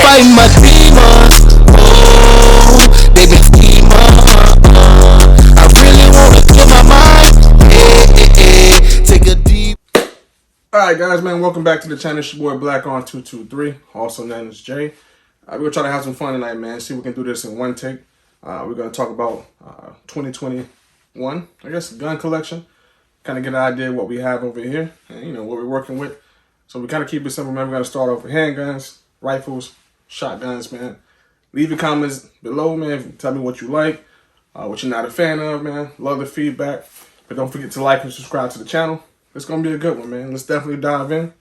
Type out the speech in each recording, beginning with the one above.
fighting my demons. Oh, they been scheming. I really wanna clear my mind. Hey, take a deep. Alright guys, man, welcome back to the channel. It's your boy Black on 223, also known as Jay. We're gonna try to have some fun tonight, man. See if we can do this in one take. We're gonna talk about 2021, I guess, gun collection. Kind of get an idea of what we have over here and, you know, what we're working with. So we kind of keep it simple, man. We're gonna start off with handguns, rifles, shotguns, man. Leave your comments below, man. Tell me what you like, what you're not a fan of, man. Love the feedback. But don't forget to like and subscribe to the channel. It's gonna be a good one, man. Let's definitely dive in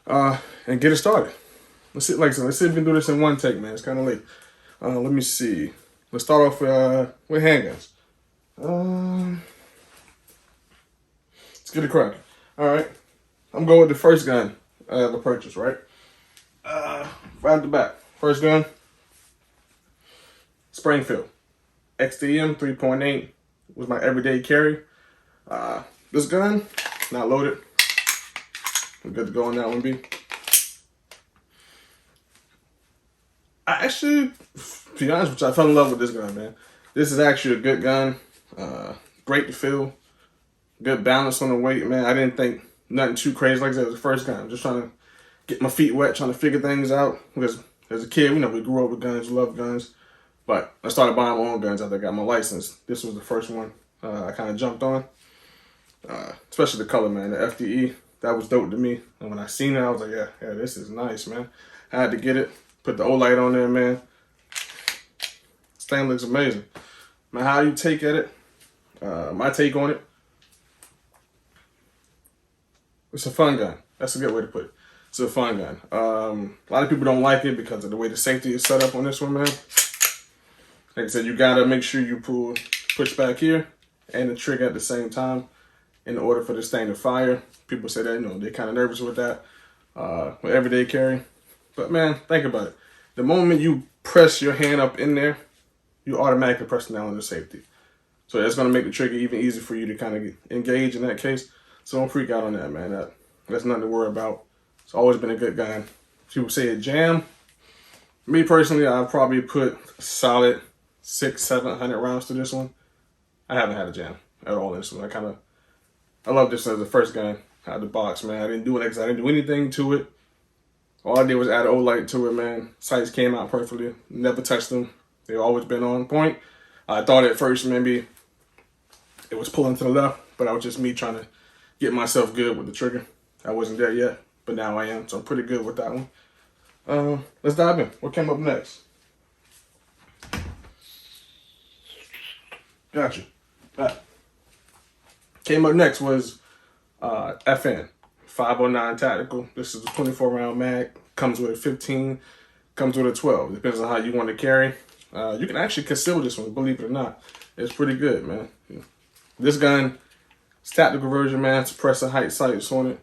and get it started. Let's see, let's see if we can do this in one take, man. It's kind of late. Let me see. Let's start off with handguns. Let's get it cracking. All right, I'm going with the first gun I ever purchased. Right, right at the back. First gun, Springfield XD38 was my everyday carry. This gun, not loaded. We're good to go on that one, B. I actually, to be honest with you, I fell in love with this gun, man. This is actually a good gun. Great to feel. Good balance on the weight, man. I didn't think nothing too crazy. Like I said, it was the first gun. I'm just trying to get my feet wet, trying to figure things out. Because as a kid, you know, we grew up with guns, loved guns. But I started buying my own guns after I got my license. This was the first one I kind of jumped on. Especially the color, man. The FDE, that was dope to me. And when I seen it, I was like, yeah, this is nice, man. I had to get it. Put the O-light on there, man. This thing looks amazing. Man, how you take at it? My take on it. It's a fun gun. That's a good way to put it. It's a fun gun. A lot of people don't like it because of the way the safety is set up on this one, man. Like I said, you gotta make sure you push back here and the trigger at the same time in order for this thing to fire. People say that, you know, they're kind of nervous with that, with everyday carry. But man, think about it. The moment you press your hand up in there, you automatically press down on the safety. So that's gonna make the trigger even easier for you to kind of engage in that case. So don't freak out on that, man. That's nothing to worry about. It's always been a good gun. People say a jam. Me personally, I've probably put solid 600-700 rounds to this one. I haven't had a jam at all in this one. I love this as the first gun out of the box, man. I didn't do anything to it. All I did was add O-light to it, man. Sights came out perfectly. Never touched them. They've always been on point. I thought at first maybe it was pulling to the left, but that was just me trying to get myself good with the trigger. I wasn't there yet, but now I am, so I'm pretty good with that one. Let's dive in. What came up next? Gotcha. Came up next was FN 509 Tactical. This is a 24 round mag. Comes with a 15. Comes with a 12. Depends on how you want to carry. You can actually conceal this one, believe it or not. It's pretty good, man. This gun, it's tactical version, man. Suppressor height sights on it.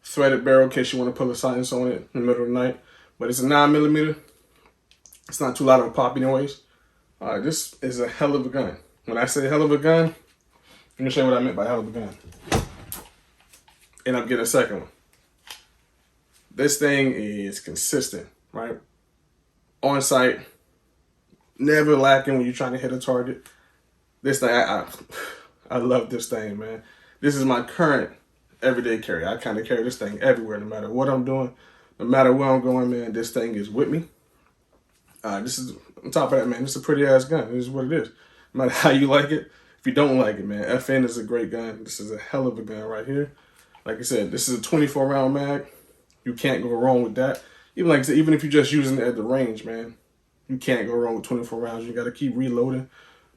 Threaded barrel in case you want to pull a sights on it in the middle of the night. But it's a 9mm. It's not too loud of a pop anyways. This is a hell of a gun. When I say hell of a gun, let me show you what I meant by hell of a gun. And I'm getting a second one. This thing is consistent, right? On sight, never lacking when you're trying to hit a target. This thing, I love this thing, man. This is my current everyday carry. I kind of carry this thing everywhere, no matter what I'm doing, no matter where I'm going, man. This thing is with me. This is, on top of that, man, this is a pretty ass gun. This is what it is. No matter how you like it, if you don't like it, man, FN is a great gun. This is a hell of a gun right here. Like I said, this is a 24 round mag. You can't go wrong with that. Even like I said, even if you're just using it at the range, man, you can't go wrong with 24 rounds. You got to keep reloading.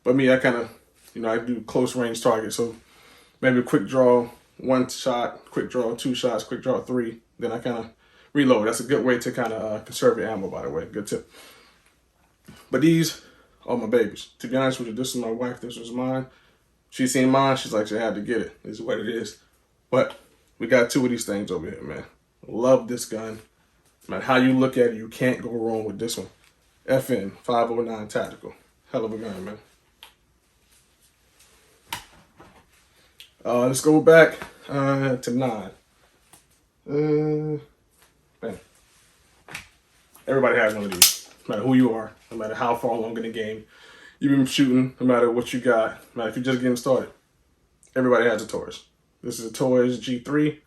But me, I kind of, you know, I do close range targets. So maybe a quick draw, 1 shot, quick draw, 2 shots, quick draw, 3. Then I kind of reload. That's a good way to kind of conserve your ammo, by the way. Good tip. But these are my babies. To be honest with you, this is my wife. This was mine. She seen mine. She's like, she had to get it. This is what it is. But we got 2 of these things over here, man. Love this gun. No matter how you look at it, you can't go wrong with this one. FN 509 Tactical. Hell of a gun, man. Let's go back to 9. Bam. Everybody has one of these, no matter who you are, no matter how far along in the game you've been shooting, no matter what you got, no matter if you're just getting started. Everybody has a Taurus. This is a Taurus G3.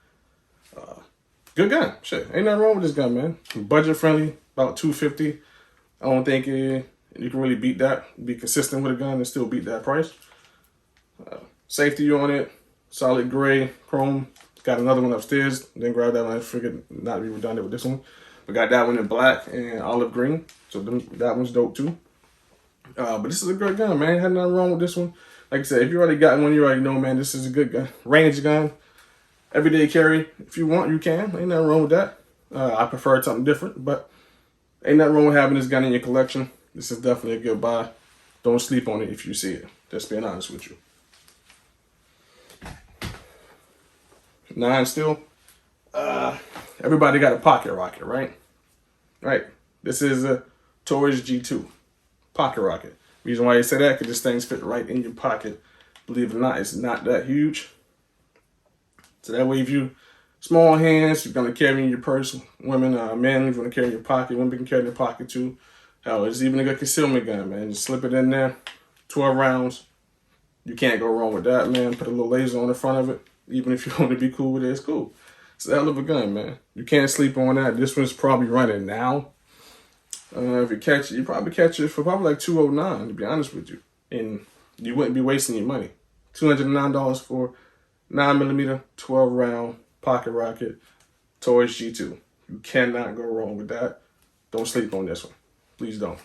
Good gun. Shit, ain't nothing wrong with this gun, man. Budget friendly, about $250. I don't think you can really beat that. Be consistent with a gun and still beat that price. Safety on it, solid gray, chrome. Got another one upstairs. Didn't grab that one. I figured not to be redundant with this one. But got that one in black and olive green. So that one's dope too. But this is a good gun, man. Had nothing wrong with this one. Like I said, if you already got one, you already know, man, this is a good gun. Range gun. Everyday carry. If you want, you can. Ain't nothing wrong with that. I prefer something different, but ain't nothing wrong with having this gun in your collection. This is definitely a good buy. Don't sleep on it if you see it. Just being honest with you. 9 still. Everybody got a pocket rocket, right? Right. This is a Taurus G2 pocket rocket. Reason why you say that, because this thing's fit right in your pocket. Believe it or not, it's not that huge. So that way, if you small hands, you're gonna carry in your purse. Women, men, you're gonna carry in your pocket. Women can carry in their pocket too. Hell, it's even a good concealment gun, man. Just slip it in there. 12 rounds. You can't go wrong with that, man. Put a little laser on the front of it. Even if you want to be cool with it, it's cool. It's a hell of a gun, man. You can't sleep on that. This one's probably running now. If you catch it, you probably catch it for probably like $209, to be honest with you. And you wouldn't be wasting your money. $209 for 9mm, 12 round pocket rocket, Taurus G2. You cannot go wrong with that. Don't sleep on this one. Please don't.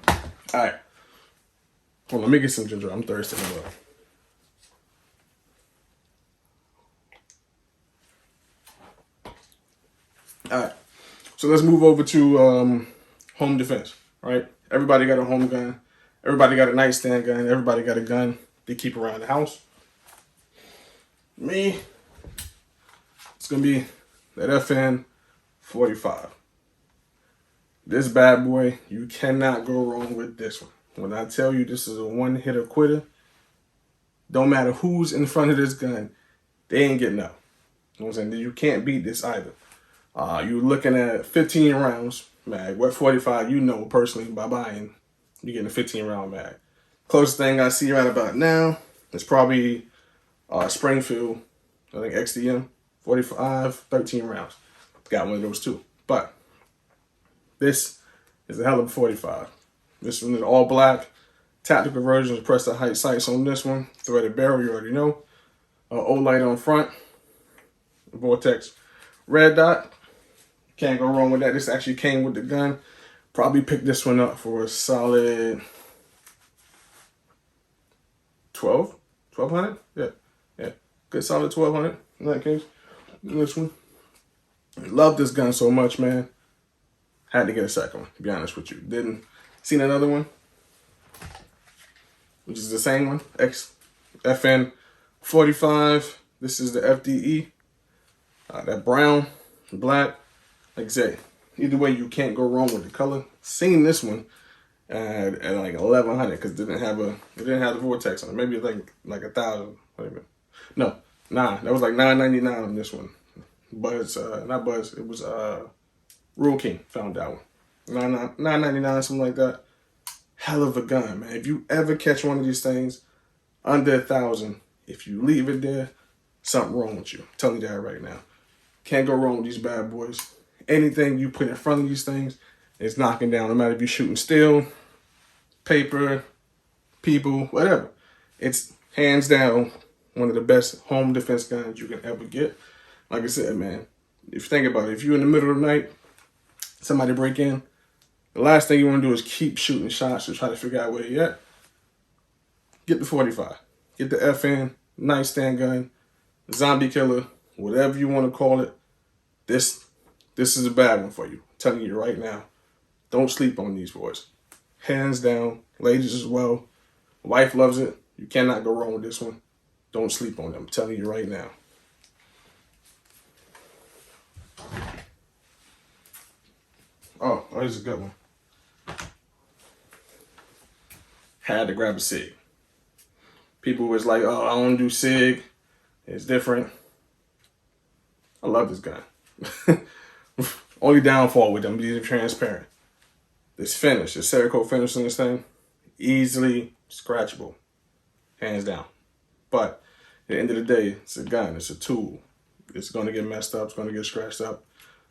All right. Hold on, let me get some ginger. I'm thirsty as well. All right. So let's move over to home defense, right? Everybody got a home gun. Everybody got a nightstand gun. Everybody got a gun they keep around the house. Me, it's going to be that FN 45. This bad boy, you cannot go wrong with this one. When I tell you this is a one-hitter quitter, don't matter who's in front of this gun, they ain't getting up. You know what I'm saying? You can't beat this either. You're looking at 15 rounds mag. What 45, you know personally by buying, you're getting a 15 round mag. Closest thing I see right about now is probably Springfield, I think XDM 45, 13 rounds. Got one of those too. But this is a hell of a 45. This one is all black. Tactical version, press the height sights on this one. Threaded barrel, you already know. O-light on front. Vortex red dot. Can't go wrong with that. This actually came with the gun. Probably picked this one up for a solid 1200. Yeah. Good solid 1200 in that case. This one. Love this gun so much, man. Had to get a second one, to be honest with you. Didn't seen another one, which is the same one. FN 45. This is the FDE. That brown, black. Like I said, either way, you can't go wrong with the color. Seen this one at like 1100 because it didn't have the vortex on it. Maybe like 1,000. Wait a minute. No, that was like $9.99 on this one. Buzz, not Buzz. It was Rule King found that one. $9.99, something like that. Hell of a gun, man. If you ever catch one of these things under 1,000, if you leave it there, something wrong with you. I'm telling you that right now. Can't go wrong with these bad boys. Anything you put in front of these things is knocking down. No matter if you're shooting steel, paper, people, whatever. It's hands down one of the best home defense guns you can ever get. Like I said, man, if you think about it, if you're in the middle of the night, somebody break in, the last thing you want to do is keep shooting shots to try to figure out where you're at. Get the 45. Get the FN, nightstand gun, zombie killer, whatever you want to call it. This is a bad one for you. I'm telling you right now. Don't sleep on these boys. Hands down. Ladies as well. Wife loves it. You cannot go wrong with this one. Don't sleep on them. I'm telling you right now. Oh, here's a good one. Had to grab a SIG. People was like, oh, I don't do SIG. It's different. I love this gun. Only downfall with them, being transparent. This finish, the Cerakote finish on this thing, easily scratchable, hands down. But at the end of the day, it's a gun, it's a tool. It's gonna get messed up, it's gonna get scratched up,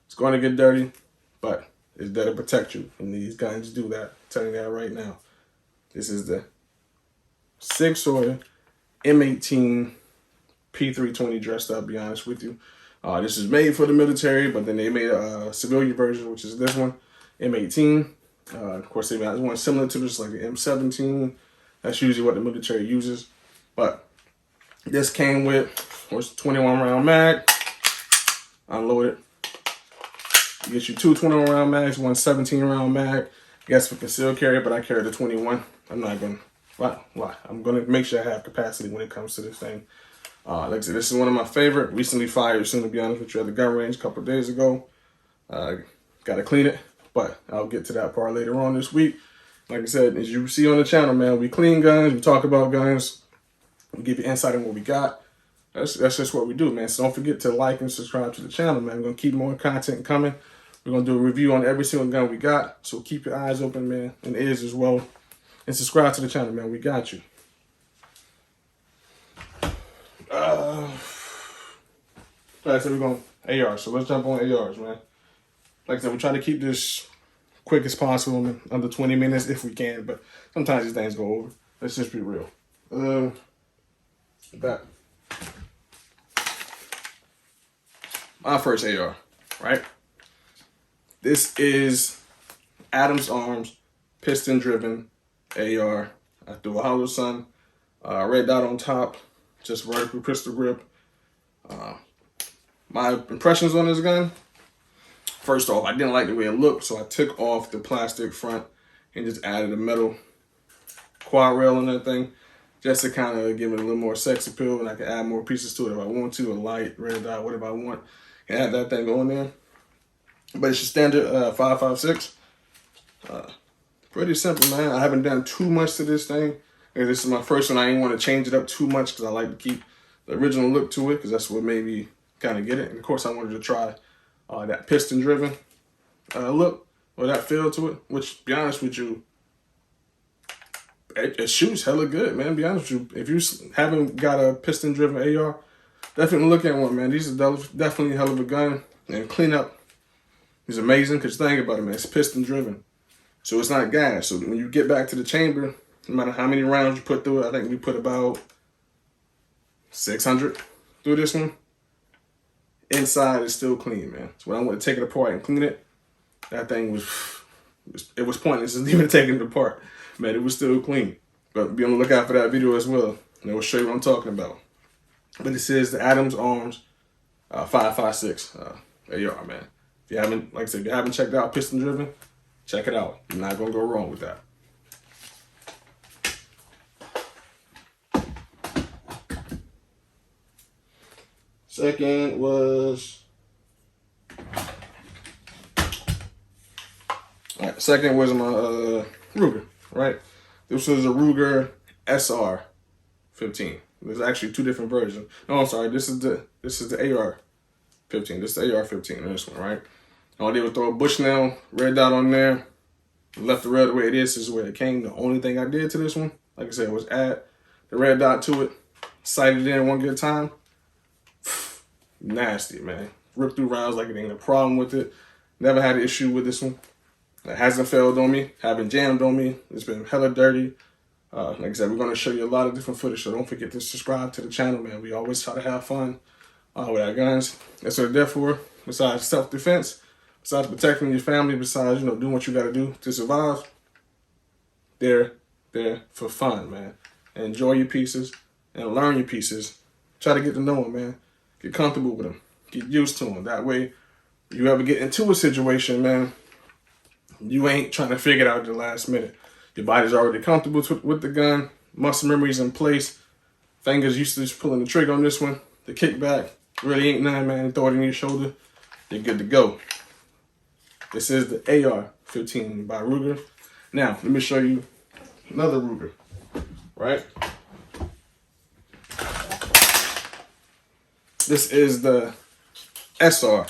it's gonna get dirty, but it's there to protect you. And these guns do that. I'm telling you that right now. This is the 6 M18 P320 dressed up, be honest with you. This is made for the military, but then they made a civilian version, which is this one, M18. Of course, they made one similar to this, like the M17. That's usually what the military uses. But this came with, of course, 21 round mag, unloaded. You get you 2 21 round mags, 1 17 round mag. I guess for concealed carry, but I carry the 21. I'm not gonna lie. I'm gonna make sure I have capacity when it comes to this thing. Like I said, this is one of my favorite. Recently fired, soon to be honest with you, at the gun range a couple of days ago. Gotta clean it, but I'll get to that part later on this week. Like I said, as you see on the channel, man, we clean guns, we talk about guns, we give you insight on what we got. That's just what we do, man. So don't forget to like and subscribe to the channel, man. We're gonna keep more content coming. We're gonna do a review on every single gun we got. So keep your eyes open, man, and ears as well. And subscribe to the channel, man. We got you. Like I said, we're going AR. So let's jump on ARs, man. Like I said, we're trying to keep this quick as possible, under 20 minutes if we can. But sometimes these things go over. Let's just be real. That. My first AR, right? This is Adams Arms piston-driven AR. I threw a hollow sun, red dot on top, just vertical pistol grip. My impressions on this gun, first off, I didn't like the way it looked, so I took off the plastic front and just added a metal quad rail on that thing, just to kind of give it a little more sex appeal, and I can add more pieces to it if I want to, a light, red dot, whatever I want, and add that thing on there. But it's your standard 5.56. Pretty simple, man. I haven't done too much to this thing. And this is my first one. I didn't want to change it up too much because I like to keep the original look to it because that's what made me kind of get it. And of course, I wanted to try that piston-driven look or that feel to it, which, to be honest with you, it shoots hella good, man. To be honest with you, if you haven't got a piston-driven AR, definitely look at one, man. These are definitely a hell of a gun. And cleanup is amazing because think about it, man. It's piston-driven. So it's not gas. So when you get back to the chamber, no matter how many rounds you put through it, I think we put about 600 through this one. Inside is still clean, man. So when I went to take it apart and clean it, that thing was pointless even taking it apart. Man, it was still clean. But be on the lookout for that video as well. And it will show you what I'm talking about. But this is the Adams Arms 5.56 AR, man. If you haven't, like I said, if you haven't checked out piston driven, check it out. You're not gonna go wrong with that. Second was, my Ruger, right? This was a Ruger SR 15. There's actually 2 different versions. No, I'm sorry. This is the AR 15. This is the AR 15 on this one, right? All I did was throw a Bushnell red dot on there. Left the red the way it is. This is where it came. The only thing I did to this one, like I said, was add the red dot to it. Sighted it in one good time. Nasty, man. Ripped through rounds like it ain't a problem with it. Never had an issue with this one. It hasn't failed on me. Haven't jammed on me. It's been hella dirty. Like I said, we're going to show you a lot of different footage, so don't forget to subscribe to the channel, man. We always try to have fun with our guns. That's what they're there for. Besides self-defense, besides protecting your family, besides, you know, doing what you got to do to survive, they're there for fun, man. Enjoy your pieces and learn your pieces. Try to get to know them, man. Get comfortable with them. Get used to them. That way, you ever get into a situation, man, you ain't trying to figure it out at the last minute. Your body's already comfortable with the gun. Muscle memory's in place. Fingers used to just pulling the trigger on this one. The kickback really ain't nothing, man. Throw it in your shoulder. You're good to go. This is the AR-15 by Ruger. Now, let me show you another Ruger, right? This is the SR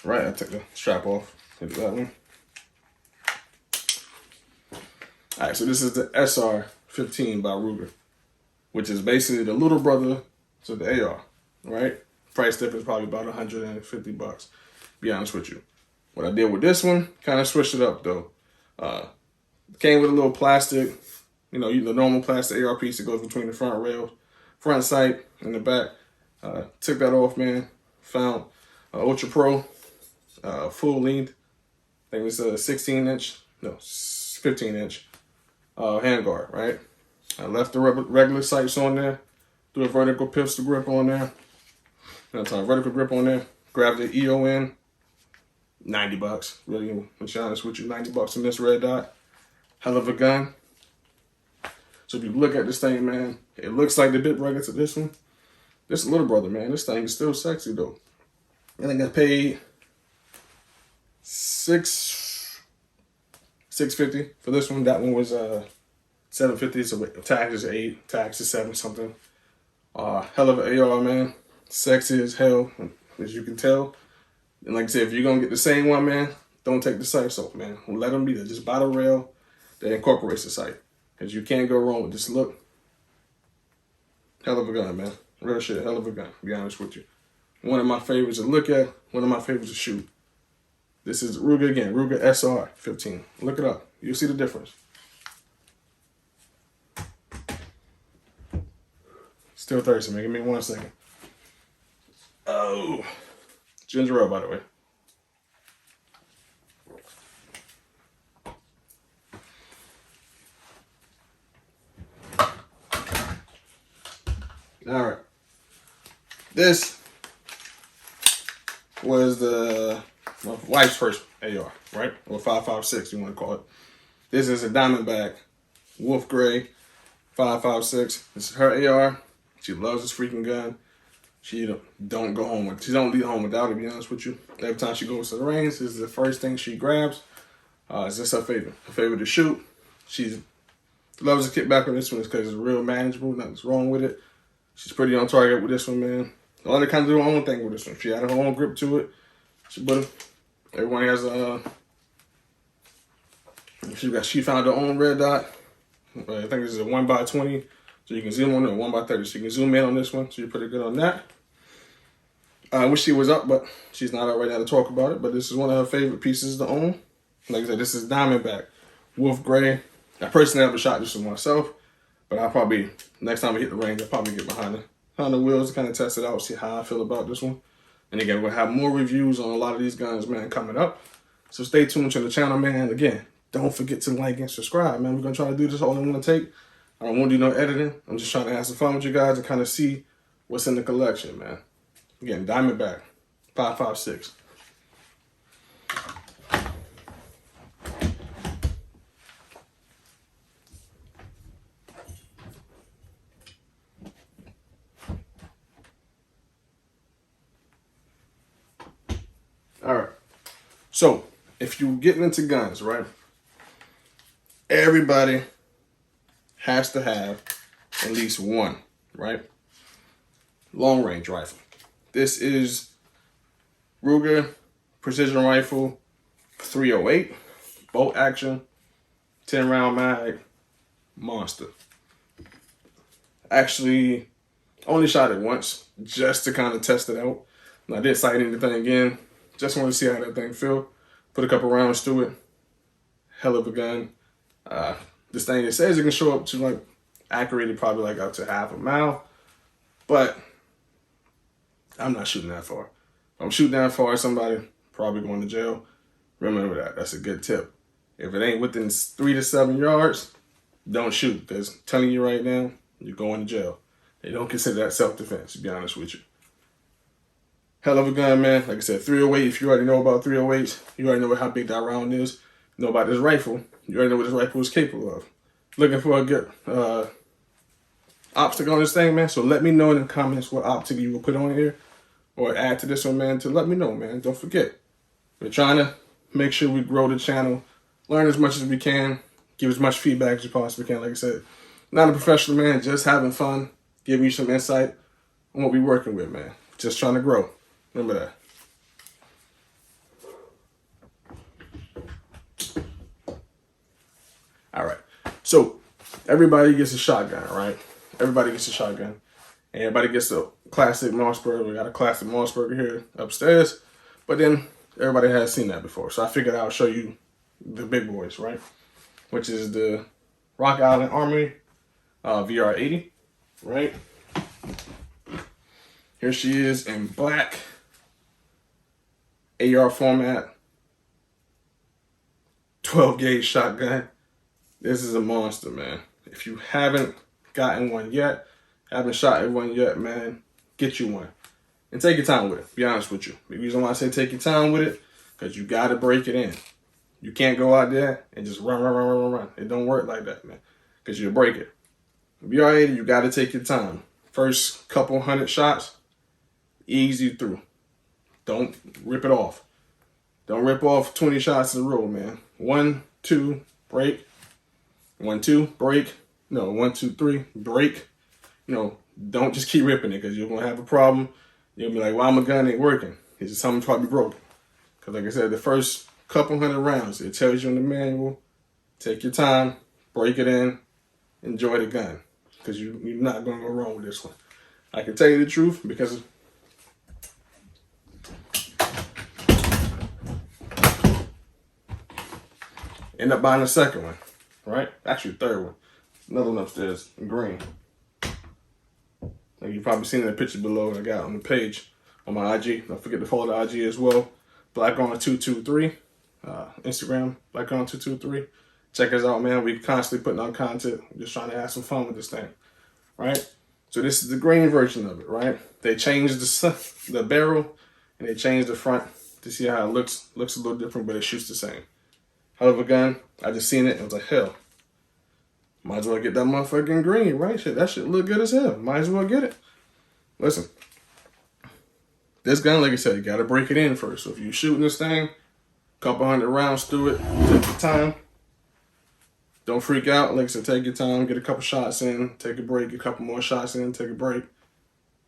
Right, I took the strap off. Hit that one. All right, so this is the SR-15 by Ruger, which is basically the little brother to the AR, right? Price difference is probably about $150, be honest with you. What I did with this one, kind of switched it up though. Came with a little plastic, the normal plastic AR piece that goes between the front rail, front sight, and the back. Took that off, man. Found Ultra Pro, full length. I think it was a 15-inch handguard, right? I left the regular sights on there, threw a vertical pistol grip on there. Vertical grip on there. Grabbed the EON, $90. Really, to be honest with you, $90 on this red dot. Hell of a gun. So if you look at this thing, man, it looks like the bit bracket to this one. This little brother, man, this thing is still sexy though. I think I paid $650 for this one. That one was $750. So tax is $8, tax is $7 something. Hell of an AR, man. Sexy as hell, as you can tell. And like I said, if you're gonna get the same one, man, don't take the sights off, man. Let them be there. Just buy the rail that incorporates the sight, because you can't go wrong with this look. Hell of a gun, man. Real shit, hell of a gun, to be honest with you. One of my favorites to look at, one of my favorites to shoot. This is Ruger again, Ruger SR-15. Look it up. You'll see the difference. Still thirsty, man. Give me 1 second. Oh, ginger ale, by the way. All right. This was my wife's first AR, right? Or 5.56, you want to call it. This is a Diamondback Wolf Gray 5.56. This is her AR. She loves this freaking gun. She don't go home with. She don't leave home without it, to be honest with you. Every time she goes to the range, this is the first thing she grabs. It's just her favorite. Her favorite to shoot. She loves to kick back on this one because it's real manageable. Nothing's wrong with it. She's pretty on target with this one, man. A lot of kind of do her own thing with this one. She had her own grip to it. Everyone has she found her own red dot. I think this is a 1x20. So you can zoom on it, 1x30. So you can zoom in on this one. So you're pretty good on that. I wish she was up, but she's not up right now to talk about it. But this is one of her favorite pieces to own. Like I said, this is Diamondback Wolf Gray. I personally haven't shot this one myself, but I'll probably, next time we hit the range, I'll probably get behind the wheels to kind of test it out, see how I feel about this one. And again, we'll have more reviews on a lot of these guns, man, coming up. So stay tuned to the channel, man. Again, don't forget to like and subscribe, man. We're going to try to do this all in one take. I don't want to do no editing. I'm just trying to have some fun with you guys and kind of see what's in the collection, man. Again, Diamondback 5.56. All right. So, if you're getting into guns, right? Everybody has to have at least one, right? Long range rifle. This is Ruger Precision Rifle 308, bolt action, 10 round mag, monster. Actually, only shot it once just to kind of test it out. And I didn't sight anything again. Just want to see how that thing feel. Put a couple rounds through it. Hell of a gun. This thing, it says it can show up to like accurate, probably like up to half a mile. But I'm not shooting that far. If I'm shooting that far, somebody probably going to jail. Remember that. That's a good tip. If it ain't within 3 to 7 yards, don't shoot. Because I'm telling you right now, you're going to jail. They don't consider that self-defense, to be honest with you. Hell of a gun, man. Like I said, 308, if you already know about 308s, you already know how big that round is. You know about this rifle. You already know what this rifle is capable of. Looking for a good optic on this thing, man. So let me know in the comments what optic you will put on here or add to this one, man, to let me know, man. Don't forget. We're trying to make sure we grow the channel, learn as much as we can, give as much feedback as we possibly can. Like I said, not a professional, man, just having fun, giving you some insight on what we're working with, man. Just trying to grow. Remember that. So everybody gets a shotgun, right? Everybody gets a shotgun. Everybody gets a classic Mossberg. We got a classic Mossberg here upstairs. But then everybody has seen that before. So I figured I'll show you the big boys, right? Which is the Rock Island Armory VR80, right? Here she is in black AR format, 12 gauge shotgun. This is a monster, man. If you haven't gotten one yet, haven't shot at one yet, man, get you one. And take your time with it, be honest with you. The reason why I say take your time with it, because you got to break it in. You can't go out there and just run. It don't work like that, man, because you'll break it. VR80, you got to take your time. First couple 100 shots, ease you through. Don't rip it off. Don't rip off 20 shots in a row, man. 1, 2, break. 1, 2, break. No, 1, 2, 3, break. You know, don't just keep ripping it because you're going to have a problem. You'll be like, why my gun ain't working? It's just something's probably broken. Because like I said, the first couple 100 rounds, it tells you in the manual, take your time, break it in, enjoy the gun. Because you're not going to go wrong with this one. I can tell you the truth because end up buying a second one, right? Actually, third one. Another one upstairs, in green. Like you've probably seen in the picture below I got on the page on my IG. Don't forget to follow the IG as well. BlackOn223, Instagram, BlackOn223. Check us out, man. We constantly putting out content. We're just trying to have some fun with this thing, right? So this is the green version of it, right? They changed the barrel and they changed the front to see how it looks. Looks a little different, but it shoots the same. Hell of a gun. I just seen it and was like, hell, might as well get that motherfucking green, right? Shit, that shit look good as hell. Might as well get it. Listen, this gun, like I said, you gotta break it in first. So if you're shooting this thing, couple 100 rounds through it, take your time. Don't freak out. Like I said, take your time, get a couple shots in, take a break, a couple more shots in, take a break.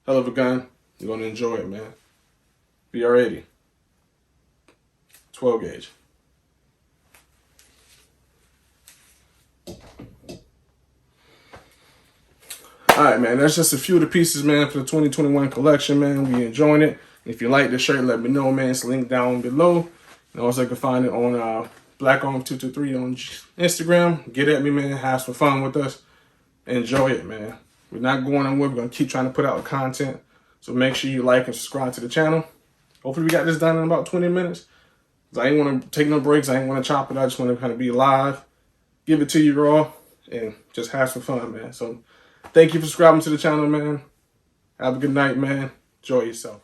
Hell of a gun. You're gonna enjoy it, man. VR80. 12 gauge. All right, man, that's just a few of the pieces, man, for the 2021 collection, man. We enjoying it. If you like the shirt, let me know, man. It's linked down below. And also, you can find it on BlackOn223 on Instagram. Get at me, man. Have some fun with us. Enjoy it, man. We're not going anywhere. We're going to keep trying to put out content. So make sure you like and subscribe to the channel. Hopefully, we got this done in about 20 minutes. I ain't want to take no breaks. I ain't want to chop it. I just want to kind of be live, give it to you raw, and just have some fun, man. So thank you for subscribing to the channel, man. Have a good night, man. Enjoy yourself.